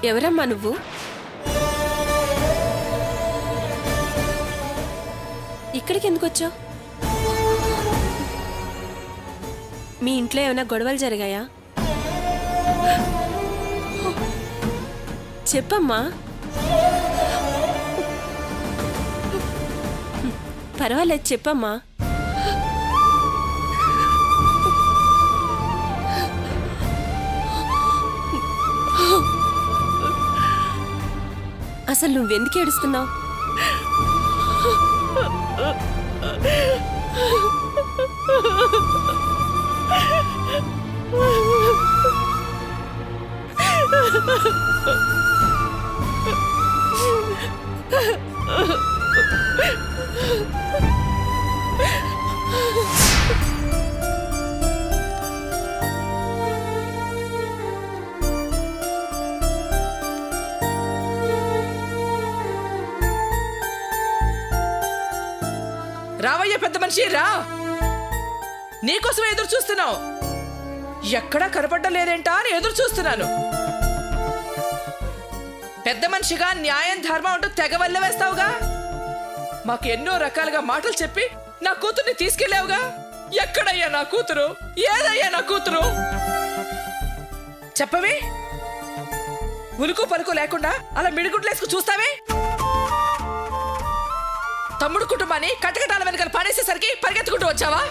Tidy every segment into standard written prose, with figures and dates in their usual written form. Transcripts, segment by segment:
ఎవరమ్మా నువ్వు? ఇక్కడికి ఎందుకు వచ్చావు? మీ ఇంట్లో ఏమైనా గొడవలు జరిగాయా? చెప్పమ్మా. పర్వాలేదు, చెప్పమ్మా. అసలు నువ్వెందుకు ఏడుస్తున్నావు? రావయ్య పెద్ద మనిషి, రా. నీకోసం ఎదురు చూస్తున్నావు. ఎక్కడా కనపడలేదేంటా అని ఎదురు చూస్తున్నాను. పెద్ద మనిషిగా న్యాయం ధర్మం అంటూ తెగ వల్ల వేస్తావుగా. మాకు ఎన్నో రకాలుగా మాటలు చెప్పి నా కూతుర్ని తీసుకెళ్ళావుగా. ఎక్కడయ్యా నా కూతురు? ఏదయ్యా నా కూతురు? చెప్పవే. ఉలుకు పలుకు లేకుండా అలా మిడిగుడ్లేసుకు చూస్తావే. తమ్ముడు కుటుంబాన్ని కటకటాల వెనకాల పాడేసేసరికి పరిగెత్తుకుంటూ వచ్చావా?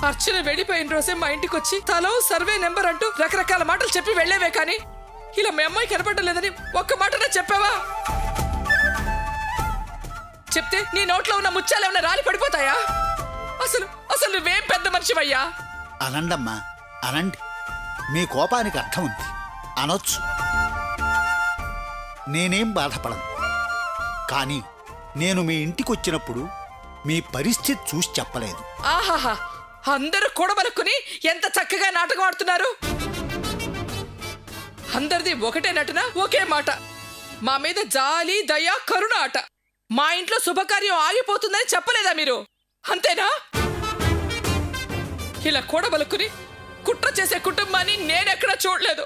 అర్చన వెళ్ళిపోయిన రోజే మా ఇంటికి వచ్చి తలో సర్వే నెంబర్ అంటూ రకరకాల మాటలు చెప్పి వెళ్లేవే కానీ ఇలా మీ అమ్మాయి కనపడలేదని ఒక్క మాటనే చెప్పావా? చెప్తే నీ నోట్లో ఉన్న ముత్యాలు ఏమన్నా రాలి పడిపోతాయా? అసలు అసలు నువ్వేం పెద్ద మనిషివయ్యా? అనండమ్మా, అనండి. మీ కోపానికి అర్థం ఉంది, అనొచ్చు. నేనేం బాధపడను. కానీ నేను మీ ఇంటికి వచ్చినప్పుడు మీ పరిస్థితి చూసి చెప్పలేదు. ఆహాహా, అందరూ కూడబలుక్కుని ఎంత చక్కగా నాటకం ఆడుతున్నారు. అందరిది ఒకటే నటన, ఒకే మాట. మా మీద జాలి దయ కరుణ ఆట. మా ఇంట్లో శుభకార్యం ఆగిపోతుందని చెప్పలేదా మీరు? అంతేనా? ఇలా కూడబలుక్కుని కుట్ర చేసే కుటుంబాన్ని నేనెక్కడా చూడలేదు.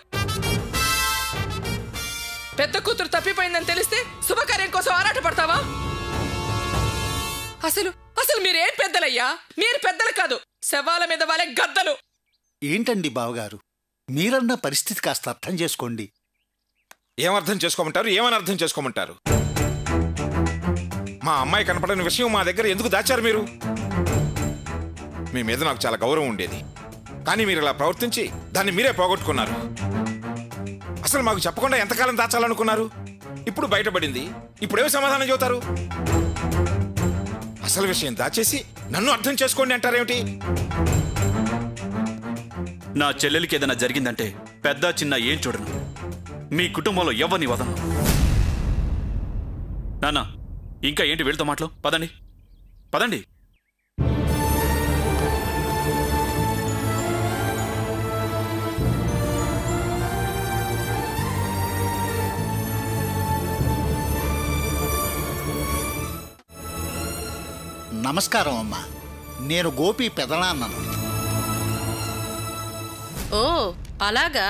పెద్ద కూతురు తప్పిపోయిందని తెలిస్తే శుభకార్యం కోసం ఆరాట పడతావా? అసలు అసలు మీరేం పెద్దలయ్యా? మీరు పెద్దలు కాదు, శవాల మీద వాళ్ళే గద్దలు. ఏంటండి బావగారు, మీరన్న పరిస్థితి కాస్త అర్థం చేసుకోండి. ఏమర్థం చేసుకోమంటారు? ఏమని అర్థం చేసుకోమంటారు? మా అమ్మాయి కనపడని విషయం మా దగ్గర ఎందుకు దాచారు మీరు? మీ మీద నాకు చాలా గౌరవం ఉండేది, కానీ మీరు ఇలా ప్రవర్తించి దాన్ని మీరే పోగొట్టుకున్నారు. అసలు మాకు చెప్పకుండా ఎంతకాలం దాచాలనుకున్నారు? ఇప్పుడు బయటపడింది, ఇప్పుడేమి సమాధానం చెబుతారు? అసలు విషయం దాచేసి నన్ను అర్థం చేసుకోండి అంటారేమిటి? నా చెల్లెలికి ఏదైనా జరిగిందంటే పెద్ద చిన్న ఏం చూడను. మీ కుటుంబంలో ఎవరిని వదలను. నాన్న, ఇంకా ఏంటి వీళ్ళతో మాటలు? పదండి పదండి. నమస్కారం అమ్మా, నేను గోపి పెదనాన్నను. ఓ అలాగా.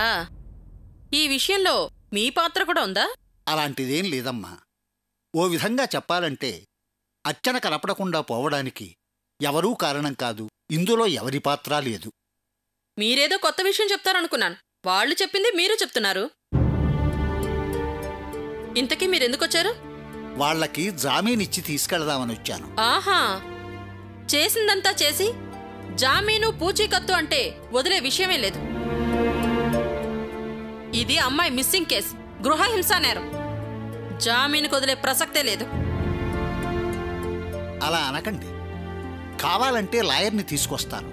ఈ విషయంలో మీ పాత్ర కూడా ఉందా? అలాంటిదేం లేదమ్మా. ఓ విధంగా చెప్పాలంటే అర్చన కనపడకుండా పోవడానికి ఎవరూ కారణం కాదు. ఇందులో ఎవరి పాత్ర లేదు. మీరేదో కొత్త విషయం చెప్తారనుకున్నాను. వాళ్ళు చెప్పింది మీరు చెప్తున్నారు. ఇంతకీ మీరెందుకొచ్చారు? వాళ్లకి జామీనిచ్చి తీసుకెళ్దామని వచ్చాను. ఆహా, చేసిందంతా చేసి జామీను పూచీకత్తు అంటే వదిలే విషయమే లేదు. ఇది అమ్మాయి మిస్సింగ్ కేసు, గృహ హింసా నేరం. జామీనుకు వదిలే ప్రసక్తే లేదు. అలా అనకండి. కావాలంటే లాయర్ని తీసుకొస్తాను.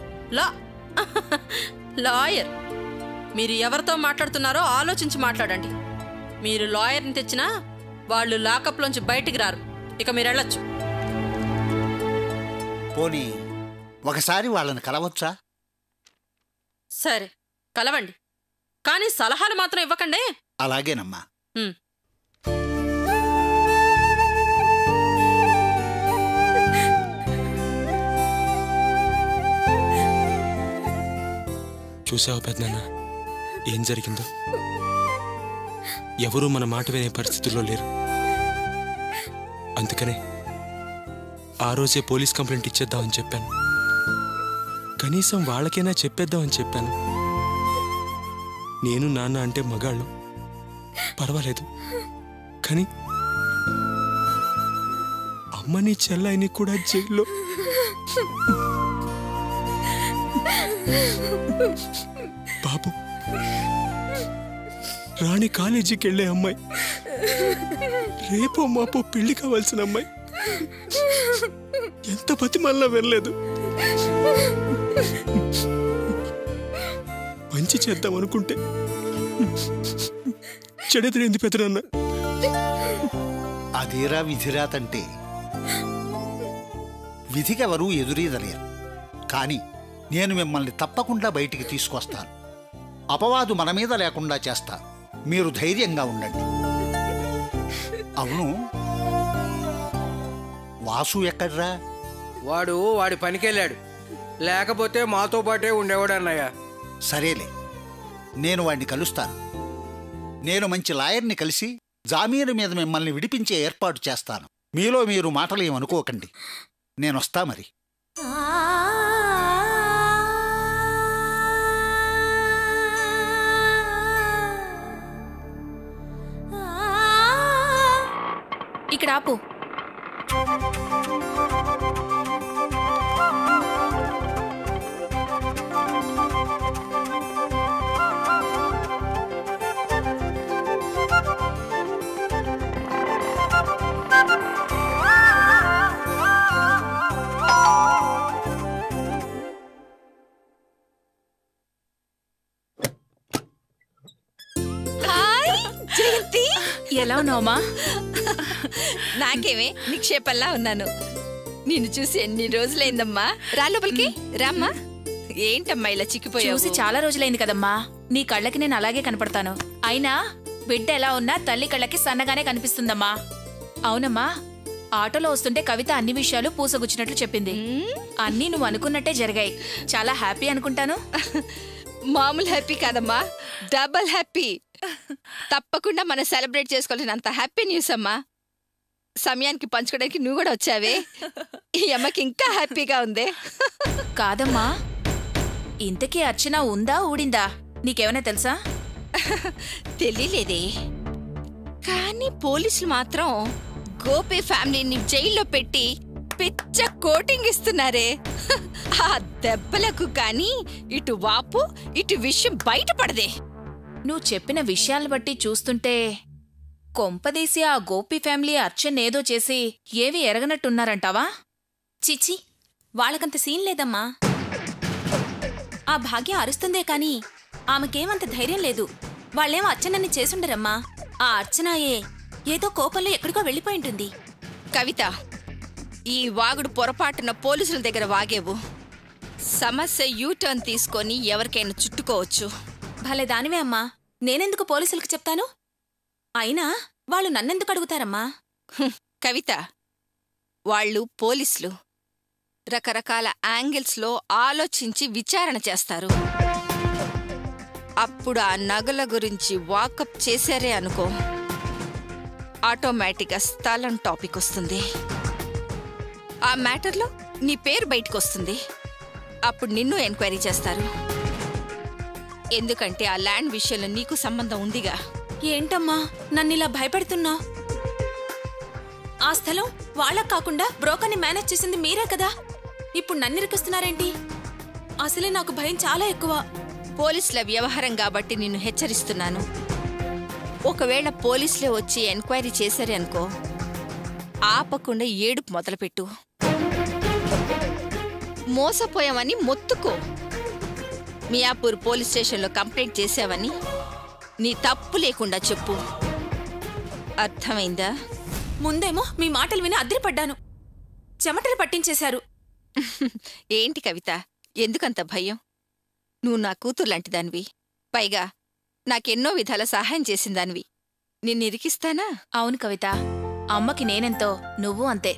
లాయర్? మీరు ఎవరితో మాట్లాడుతున్నారో ఆలోచించి మాట్లాడండి. మీరు లాయర్ని తెచ్చినా వాళ్ళు లాకప్లోంచి బయటికి రారు. ఇక మీరు వెళ్ళొచ్చు. పోనీ ఒకసారి వాళ్ళని కలవచ్చా? సరే, కలవండి. కానీ సలహాలు మాత్రం ఇవ్వకండి. అలాగేనమ్మా. చూసావా పెద్దనాన్న ఏం జరిగిందో? ఎవరూ మన మాట వినే పరిస్థితుల్లో లేరు. అందుకనే ఆ రోజే పోలీస్ కంప్లైంట్ ఇచ్చేద్దామని చెప్పాను. కనీసం వాళ్ళకైనా చెప్పేద్దామని చెప్పాను. నేను నాన్న అంటే మగాళ్ళు, పర్వాలేదు. కానీ అమ్మని చెల్లాయిని కూడా జైల్లో. బాబు, రాణి కాలేజీకి వెళ్ళే అమ్మాయి, రేపో మాపో పెళ్లి కావాల్సిన అమ్మాయి ఎంత బతిమాలినా వెళ్ళలేదు. మంచి చేద్దాం అనుకుంటే చెడెదిరింది పెద్దనన్న. అదేరా విధిరాతంటే. విధికెవరూ ఎదురీదలేరు. కానీ నేను మిమ్మల్ని తప్పకుండా బయటికి తీసుకొస్తాను. అపవాదు మన మీద లేకుండా చేస్తా. మీరు ధైర్యంగా ఉండండి. అవును, వాసు ఎక్కడ్రా? వాడి పనికెళ్ళాడు. లేకపోతే మాతో పాటే ఉండేవాడు అన్నయ్య. సరేలే, నేను వాడిని కలుస్తాను. నేను మంచి లాయర్ని కలిసి జామీను మీద మిమ్మల్ని విడిపించే ఏర్పాటు చేస్తాను. మీలో మీరు మాటలు ఏమనుకోకండి. నేనొస్తా మరి. ఇక్కడ ఆపు. ఎలా ఉన్నావమ్మా? నాకేమే నిక్షేపంలా ఉన్నాను. నిన్ను చూసి ఎన్ని రోజులైందమ్మా. రా లోపలికి రామ్మా. ఏంటమ్మా ఇలా చిక్కిపోయావు? చూసి చాలా రోజులైంది కదమ్మా. నీ కళ్ళకి నేను అలాగే కనపడతాను. అయినా బిడ్డ ఎలా ఉన్నా తల్లి కళ్ళకి సన్నగానే కనిపిస్తుందమ్మా. అవునమ్మా, ఆటోలో వస్తుంటే కవిత అన్ని విషయాలు పూసగుచ్చినట్లు చెప్పింది. అన్నీ నువ్వు అనుకున్నట్టే జరిగాయి. చాలా హ్యాపీ అనుకుంటాను. మామూలు హ్యాపీ కాదమ్మా, డబల్ హ్యాపీ. తప్పకుండా మనం సెలబ్రేట్ చేసుకోవాల్సినంత హ్యాపీ న్యూస్ అమ్మా. సమయానికి పంచుకోవడానికి నువ్వు కూడా వచ్చావే. ఈ అమ్మకి ఇంకా హ్యాపీగా ఉంది. కాదమ్మా, ఇంతకీ అర్చన ఉందా ఊడిందా నీకేమైనా తెలుసా? తెలియలేదే. కానీ పోలీసులు మాత్రం గోపి ఫ్యామిలీని జైల్లో పెట్టి పిచ్చ కోటింగ్ ఇస్తున్నారే. ఆ దెబ్బలకు కానీ ఇటు వాపు ఇటు విషయం బయటపడదే. నువ్వు చెప్పిన విషయాలను బట్టి చూస్తుంటే కొంపదీసి ఆ గోపి ఫ్యామిలీ అర్చన్ ఏదో చేసి ఏవి ఎరగనట్టున్నారంటావా? చిచి, వాళ్ళకంత సీన్ లేదమ్మా. ఆ భాగ్య అరుస్తుందే కాని ఆమెకేమంత ధైర్యం లేదు. వాళ్ళేమో అర్చనని చేసుండరమ్మా. ఆ అర్చనాయే ఏదో కోపంలో ఎక్కడికో వెళ్ళిపోయింటుంది. కవిత, ఈ వాగుడు పొరపాటున పోలీసుల దగ్గర వాగేవు. సమస్య యూటర్న్ తీసుకొని ఎవరికైనా చుట్టుకోవచ్చు. భలే దానివే అమ్మా. నేనెందుకు పోలీసులకు చెప్తాను? అయినా వాళ్ళు నన్నెందుకు అడుగుతారమ్మా? కవిత, వాళ్ళు పోలీసులు రకరకాల యాంగిల్స్లో ఆలోచించి విచారణ చేస్తారు. అప్పుడు ఆ నగల గురించి వాకప్ చేశారే అనుకో, ఆటోమేటిక్గా స్థలం టాపిక్ వస్తుంది. ఆ మ్యాటర్లో నీ పేరు బయటకు వస్తుంది. అప్పుడు నిన్ను ఎంక్వైరీ చేస్తారు. ఎందుకంటే ఆ ల్యాండ్ విషయంలో నీకు సంబంధం ఉందిగా. ఏంటమ్మా నన్నిలా భయపెడుతున్నావు? ఆ స్థలం వాళ్ళకు కాకుండా బ్రోకర్ని మేనేజ్ చేసింది మీరే కదా. ఇప్పుడు నన్నిరికిస్తున్నారేంటి? అసలే నాకు భయం చాలా ఎక్కువ. పోలీసుల వ్యవహారం కాబట్టి నిన్ను హెచ్చరిస్తున్నాను. ఒకవేళ పోలీసులే వచ్చి ఎంక్వైరీ చేశారే అనుకో, ఆపకుండా ఏడుపు మొదలుపెట్టు. మోసపోయామని మొత్తుకో. మియాపూర్ పోలీస్ స్టేషన్లో కంప్లైంట్ చేశావని నీ తప్పు లేకుండా చెప్పు. అర్థమైందా? ముందేమో మీ మాటలు విని అదిరిపడ్డాను. చెమటలు పట్టించేశారు. ఏంటి కవిత, ఎందుకంత భయం? నువ్వు నా కూతుర్లాంటిదానివి. పైగా నాకెన్నో విధాల సహాయం చేసిందానివి. నిన్నిరికిస్తానా? అవును కవిత, అమ్మకి నేనెంతో నువ్వు అంతే.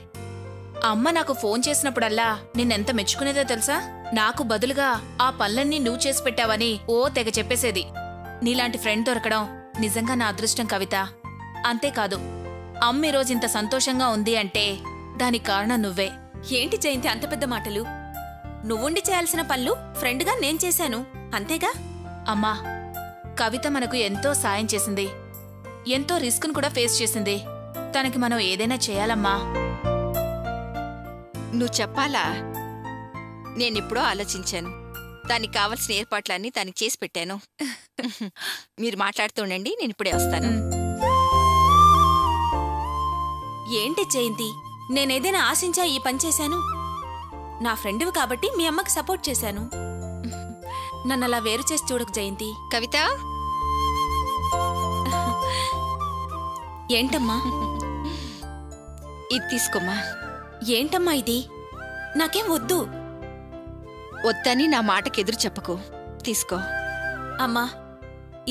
అమ్మ నాకు ఫోన్ చేసినప్పుడల్లా నిన్నెంత మెచ్చుకునేదో తెలుసా? నాకు బదులుగా ఆ పనులన్నీ నువ్వు చేసి పెట్టావని ఓ తెగ చెప్పేసేది. నీలాంటి ఫ్రెండ్ దొరకడం నిజంగా నా అదృష్టం కవిత. అంతేకాదు, అమ్మ ఈరోజు ఇంత సంతోషంగా ఉంది అంటే దానికి కారణం నువ్వే. ఏంటి జయంతి అంత పెద్ద మాటలు? నువ్వుండి చేయాల్సిన పనులు ఫ్రెండ్గా నేను చేశాను, అంతేగా? అమ్మా, కవిత మనకు ఎంతో సాయం చేసింది, ఎంతో రిస్క్ను కూడా ఫేస్ చేసింది. తనకి మనం ఏదైనా చేయాలమ్మా. నువ్వు చెప్పాలా? నేనెప్పుడో ఆలోచించాను. దానికి కావలసిన ఏర్పాట్లన్నీ దానికి చేసి పెట్టాను. మీరు మాట్లాడుతూ ఉండండి, నేను ఇప్పుడే వస్తాను. ఏంటి జయంతి, నేనేదైనా ఆశించా ఈ పని చేశాను? నా ఫ్రెండువి కాబట్టి మీ అమ్మకి సపోర్ట్ చేశాను. నన్ను అలా వేరు చేసి చూడకు జయంతి. కవిత, ఏంటమ్మా? ఇది తీసుకోమ్మా. ఏంటమ్మా ఇది? నాకేం వద్దు. వద్దని నా మాటకెదురు చెప్పకు. తీసుకో. అమ్మా,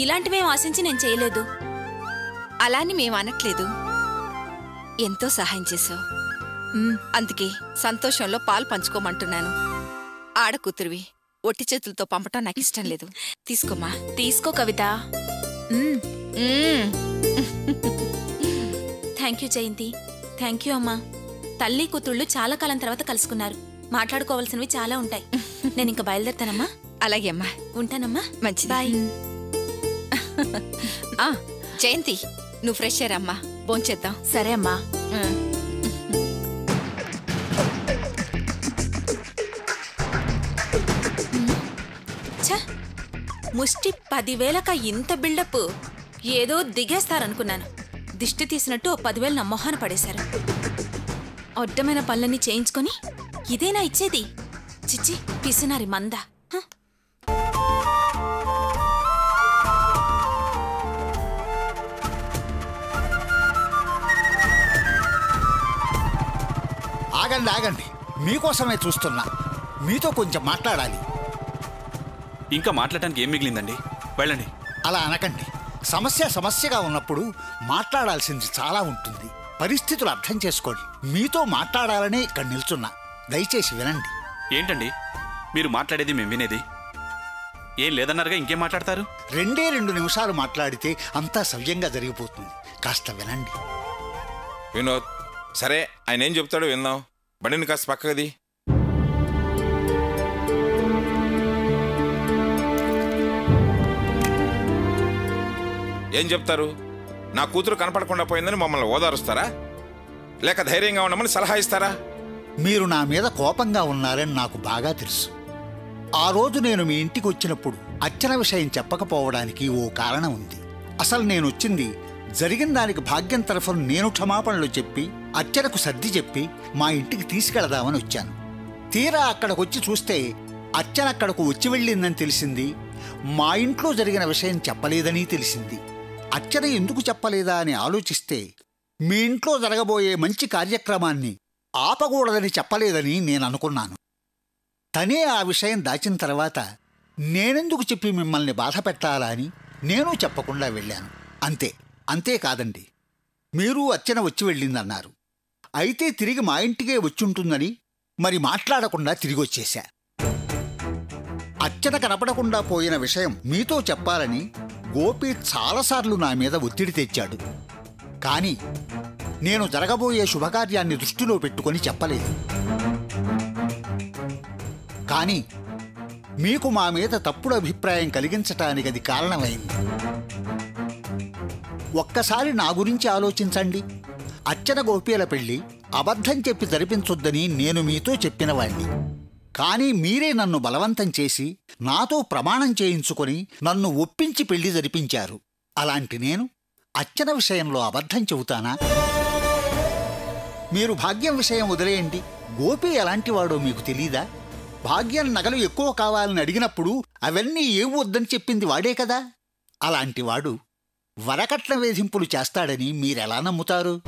ఇలాంటివేం ఆశించి నేను చేయలేదు. అలాని మేము అనట్లేదు. ఎంతో సహాయం చేశావు, అందుకే సంతోషంలో పాలు పంచుకోమంటున్నాను. ఆడకూతురివి ఒట్టి చేతులతో పంపటం నాకు ఇష్టం లేదు. తీసుకోమ్మా. తీసుకో Kavitha. Thank you Jayanthi. Thank you అమ్మా. తల్లి కూతుళ్ళు చాలా కాలం తర్వాత కలుసుకున్నారు. మాట్లాడుకోవాల్సినవి చాలా ఉంటాయి. నేను ఇంకా బయలుదేరుతానమ్మా. అలాగే అమ్మా. ఉంటానమ్మా. మంచిది. బాయ్. జయంతి, నువ్వు ఫ్రెష్ అయ్యారమ్మా. భోంచేద్దాం. సరే అమ్మా. ముష్టి 10,000క ఇంత బిల్డప్? ఏదో దిగేస్తారనుకున్నాను. దిష్టి తీసినట్టు 10,000 నా మొహాన పడేశారు. అడ్డమైన పనులన్నీ చేయించుకొని ఇదేనా ఇచ్చేది? చిచ్చి, పిసినారి మంద. ఆగండి ఆగండి, మీకోసమే చూస్తున్నా. మీతో కొంచెం మాట్లాడాలి. ఇంకా మాట్లాడటానికి ఏం మిగిలిందండి? వెళ్ళండి. అలా అనకండి. సమస్యగా ఉన్నప్పుడు మాట్లాడాల్సింది చాలా ఉంటుంది. పరిస్థితులు అర్థం చేసుకోండి. మీతో మాట్లాడాలనే ఇక్కడ నిల్చున్నా. దయచేసి వినండి. ఏంటండి మీరు మాట్లాడేది, మేము వినేది? ఏం లేదన్నారుగా, ఇంకేం మాట్లాడతారు? 2 నిమిషాలు మాట్లాడితే అంతా సవ్యంగా జరిగిపోతుంది. కాస్త వినండి. వినోద్, సరే ఆయన ఏం చెప్తాడో విందాం. బండిని కాస్త పక్కది. ఏం చెప్తారు? నా కూతురు కనపడకుండా పోయిందని మమ్మల్ని ఓదారుస్తారా, లేక ధైర్యంగా ఉండమని సలహా ఇస్తారా? మీరు నా మీద కోపంగా ఉన్నారని నాకు బాగా తెలుసు. ఆ రోజు నేను మీ ఇంటికి వచ్చినప్పుడు అర్చన విషయం చెప్పకపోవడానికి ఓ కారణం ఉంది. అసలు నేను వచ్చింది జరిగిన దానికి భాగ్యం తరఫున నేను క్షమాపణలు చెప్పి అర్చనకు సర్ది చెప్పి మా ఇంటికి తీసుకెళదామని వచ్చాను. తీరా అక్కడికొచ్చి చూస్తే అర్చన అక్కడకు వచ్చి వెళ్ళిందని తెలిసింది. మా ఇంట్లో జరిగిన విషయం చెప్పలేదని తెలిసింది. అర్చన ఎందుకు చెప్పలేదా అని ఆలోచిస్తే మీ ఇంట్లో జరగబోయే మంచి కార్యక్రమాన్ని ఆపకూడదని చెప్పలేదని నేను అనుకున్నాను. తనే ఆ విషయం దాచిన తర్వాత నేనెందుకు చెప్పి మిమ్మల్ని బాధ పెట్టాలా అని నేను చెప్పకుండా వెళ్ళాను. అంతేకాదండి, మీరు అర్చన వచ్చి వెళ్ళిందన్నారు. అయితే తిరిగి మా ఇంటికే వచ్చుంటుందని మరి మాట్లాడకుండా తిరిగి వచ్చేశా. అర్చన కనపడకుండా పోయిన విషయం మీతో చెప్పాలని గోపి చాలాసార్లు నా మీద ఒత్తిడి తెచ్చాడు. కానీ నేను జరగబోయే శుభకార్యాన్ని దృష్టిలో పెట్టుకొని చెప్పలేదు. కానీ మీకు మా మీద తప్పుడు అభిప్రాయం కలిగించటానికి అది కారణమైంది. ఒక్కసారి నా గురించి ఆలోచించండి. అర్చన గోపిల పెళ్లి అబద్ధం చెప్పి జరిపించొద్దని నేను మీతో చెప్పినవాణ్ణి. కానీ మీరే నన్ను బలవంతం చేసి నాతో ప్రమాణం చేయించుకొని నన్ను ఒప్పించి పెళ్లి జరిపించారు. అలాంటి నేను అర్చన విషయంలో అబద్ధం చెబుతానా? మీరు భాగ్యం విషయం వదిలేయండి. గోపి ఎలాంటివాడో మీకు తెలీదా? భాగ్యం నగలు ఎక్కువ కావాలని అడిగినప్పుడు అవన్నీ ఏం వద్దని చెప్పింది వాడే కదా. అలాంటివాడు వరకట్న వేధింపులు చేస్తాడని మీరెలా నమ్ముతారు?